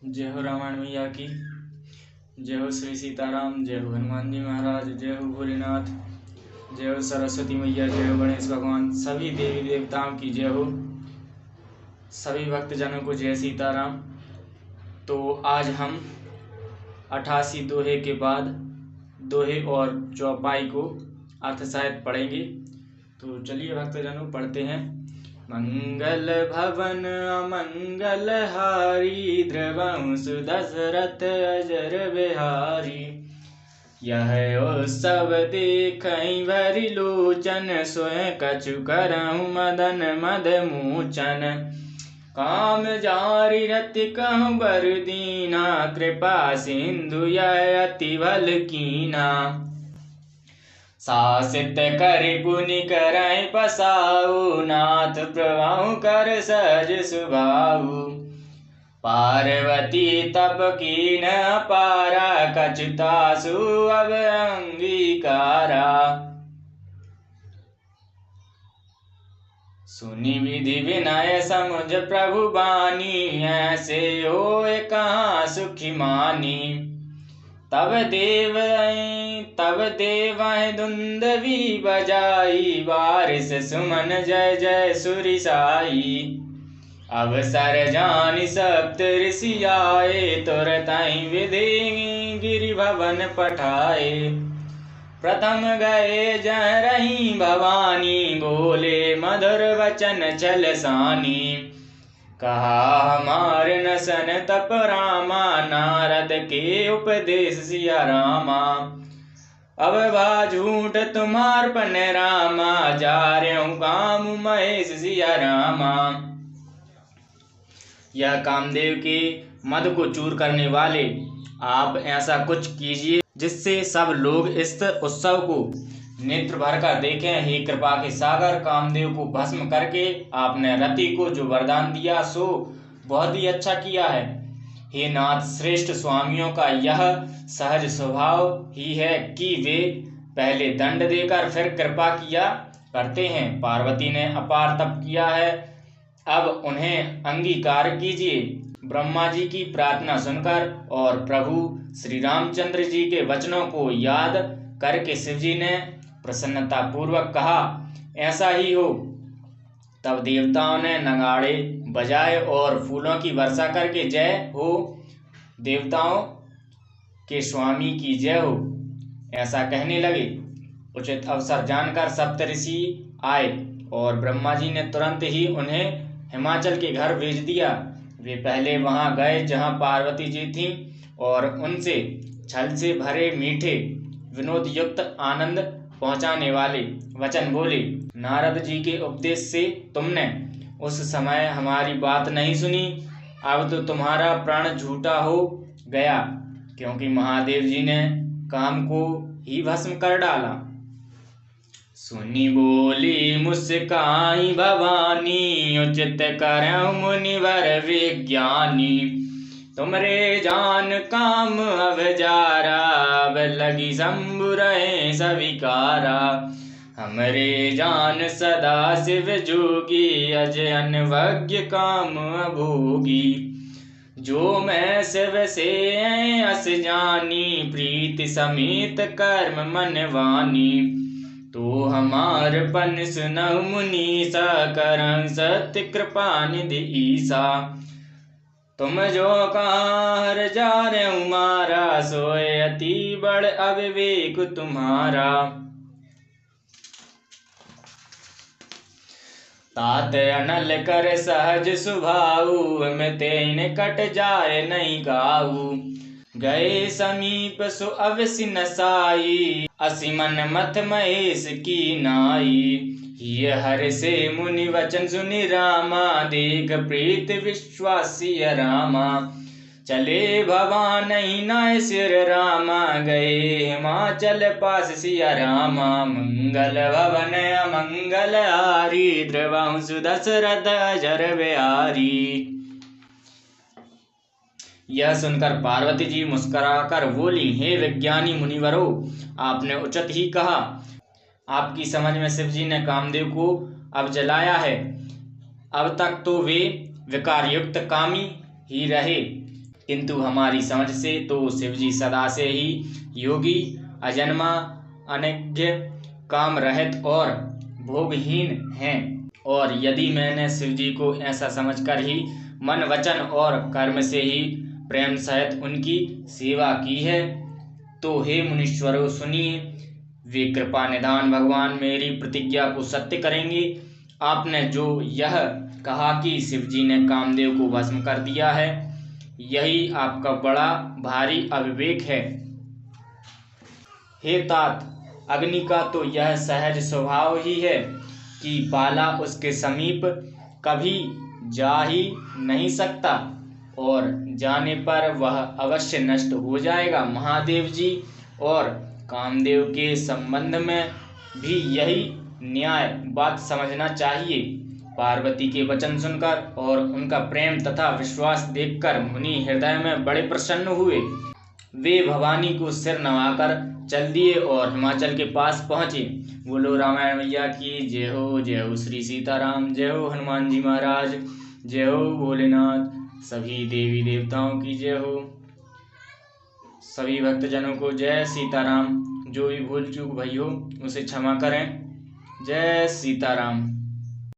जय हो रामायण मैया की। जय हो श्री सीताराम। जय हो हनुमान जी महाराज। जय हो भोलेनाथ। जय हो सरस्वती मैया। जय हो गणेश भगवान। सभी देवी देवताओं की जय हो। सभी भक्तजनों को जय सीताराम। तो आज हम 88 दोहे के बाद दोहे और चौपाई को अर्थसहित पढ़ेंगे। तो चलिए भक्तजनों पढ़ते हैं। मंगल भवन अमंगल हारी, द्रवंश दशरथ अजर बिहारी। यह उत्सव देखई भरि लोचन, स्वयं कछु करहु मदन मद मोचन। काम जारि रति कहु बर दीना, कृपा सिंधु यह अति भल कीना। शासित करि पुनि करहि पसाऊ, नाथ प्रभाऊ कर सहज सुभाऊ। पार्वती तप कीन अपारा, कछु तासु अब अंगीकारा। सुनि विधि विनय समुझ प्रभु बानी, ऐसे होए कहाँ सुखी मानी। तब देवहि दुंदवी बजाई, बारिश सुमन जय जय सुरिसाई। अवसर जानि सप्त ऋषि आए, तुरतहि विधि गिरि भवन पठाए। प्रथम गए जहाँ रही भवानी, बोले मधुर वचन छल सानी। कहा हमार नसन तप रामा, नारद के उपदेश सिया रामा। अब बा झूठ तुम्हार पन रामा, जा रहे काम महेश सिया रामा। यह कामदेव के मद को चूर करने वाले, आप ऐसा कुछ कीजिए जिससे सब लोग इस उत्सव को नेत्र भर कर देखें। हे कृपा के सागर, कामदेव को भस्म करके आपने रति को जो वरदान दिया सो बहुत ही अच्छा किया है। हे नाथ, श्रेष्ठ स्वामियों का यह सहज स्वभाव ही है कि वे पहले दंड देकर फिर कृपा किया करते हैं। पार्वती ने अपार तप किया है, अब उन्हें अंगीकार कीजिए। ब्रह्मा जी की प्रार्थना सुनकर और प्रभु श्री रामचंद्र जी के वचनों को याद करके शिव जी ने प्रसन्नता पूर्वक कहा, ऐसा ही हो। तब देवताओं ने नगाड़े बजाए और फूलों की वर्षा करके जय हो, देवताओं के स्वामी की जय हो, ऐसा कहने लगे। उचित अवसर जानकर सप्तऋषि आए और ब्रह्मा जी ने तुरंत ही उन्हें हिमाचल के घर भेज दिया। वे पहले वहां गए जहां पार्वती जी थीं और उनसे छल से भरे मीठे विनोद युक्त आनंद पहुंचाने वाले वचन बोले। नारद जी के उपदेश से तुमने उस समय हमारी बात नहीं सुनी, अब तो तुम्हारा प्राण झूठा हो गया, क्योंकि महादेव जी ने काम को ही भस्म कर डाला। सुनी बोली मुस्काई भवानी, उचित करहु मुनिवर विज्ञानी। तुमरे जान काम अब जारा, अब लगी शंभु रहे सविकारा। हमरे जान सदा शिव जोगी, अज अनवज्ञ काम अभोगी। जो मैं शिव से अस जानी, प्रीति समेत कर्म मनवानी। तो हमार पन सुनहु मुनीसा, करं सत्य कृपा निधि ईसा। तुम जो कहाँ हर जा रहे मारा, सोए अति बड़ अविवेक तुम्हारा। तात अनल कर सहज सुभाऊ, मिते निकट जाए नहीं गाऊ। गए समीप सो अवसि नसाई, असि मन मथ महेश की नाई। ये हर से मुनि वचन सुनि रामा, देख प्रीत विश्वासी रामा। चले भवान नय सिर रामा, गए हिमाचल पास सिया रामा। मंगल भवन अमंगल हारी, द्रवंश दशरथ अजर बिहारी। यह सुनकर पार्वती जी मुस्कुराकर बोली, हे विज्ञानी मुनिवरों, आपने उचित ही कहा। आपकी समझ में शिव जी ने कामदेव को अब जलाया है। अब तक तो वे विकार युक्त कामी ही रहे, किंतु हमारी समझ से तो शिव जी सदा से ही योगी, अजन्मा, अनज्ञ, काम रहित और भोगहीन हैं। और यदि मैंने शिव जी को ऐसा समझकर ही मन, वचन और कर्म से ही प्रेम सहित उनकी सेवा की है, तो हे मुनीश्वरों सुनिए, वे कृपा निधान भगवान मेरी प्रतिज्ञा को सत्य करेंगे। आपने जो यह कहा कि शिव जी ने कामदेव को भस्म कर दिया है, यही आपका बड़ा भारी अविवेक है। हे तात, अग्नि का तो यह सहज स्वभाव ही है कि पाला उसके समीप कभी जा ही नहीं सकता और जाने पर वह अवश्य नष्ट हो जाएगा। महादेव जी और कामदेव के संबंध में भी यही न्याय बात समझना चाहिए। पार्वती के वचन सुनकर और उनका प्रेम तथा विश्वास देखकर मुनि हृदय में बड़े प्रसन्न हुए। वे भवानी को सिर नवाकर चल दिए और हिमाचल के पास पहुंचे। बोलो रामायण मैया की जय हो, जय हो श्री सीताराम, जय हो हनुमान जी महाराज, जय हो भोलेनाथ, सभी देवी देवताओं की जय हो, सभी भक्तजनों को जय सीताराम। जो भी भूल चूक भई हो उसे क्षमा करें। जय सीताराम।